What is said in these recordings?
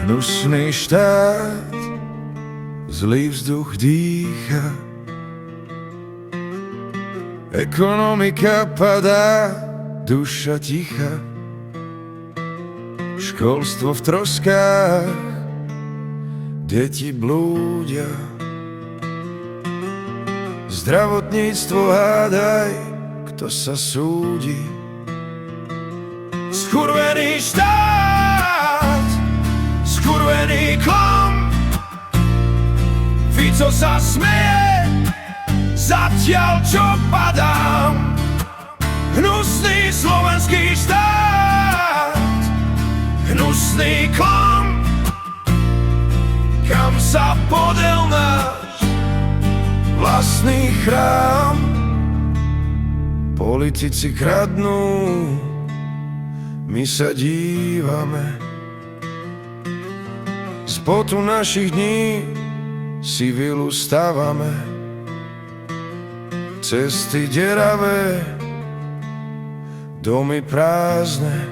Hnusný štát, zlý vzduch dýcha, ekonomika padá, duša ticha, školstvo v troskách, deti blúdia, zdravotníctvo hádaj, kto sa súdi. Skurvený štát, skurvený klam, Fico sa smeje, zatiaľ čo padám. Hnusný slovenský štát, hnusný klam, kam sa podel náš vlastný chrám. Politici kradnú, my sa dívame, z potu našich dní si vilu stávame. Cesty deravé, domy prázdne,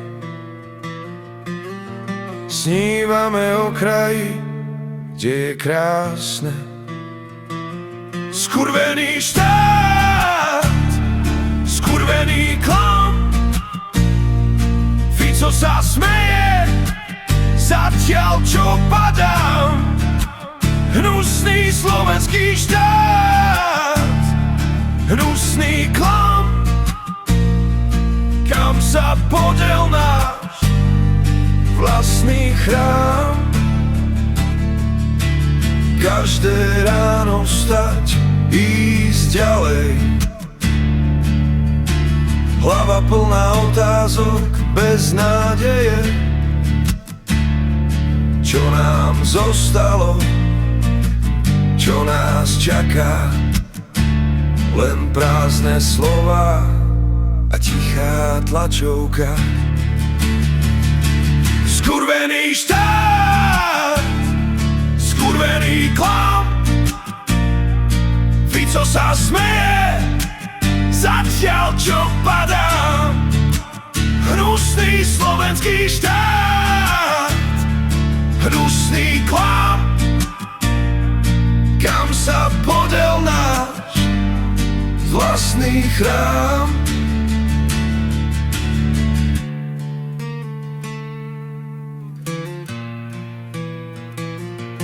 snívame o kraji, kde je krásne. Skurvený štát, skurvený klam, Fico sa smeje, zatiaľ čo padám. Hnusný slovenský štát, hnusný klam, kam sa podel náš vlastný chrám. Každé ráno vstať, ísť ďalej, hlava plná otázok bez nádeje. Čo nám zostalo, čo nás čaká? Len prázdne slova a tichá tlačovka. Skurvený štát, skurvený klam, Fico sa smeje, zatiaľ čo padám. Hnusný slovenský štát, hnusný klam, kam sa podel náš vlastný chrám.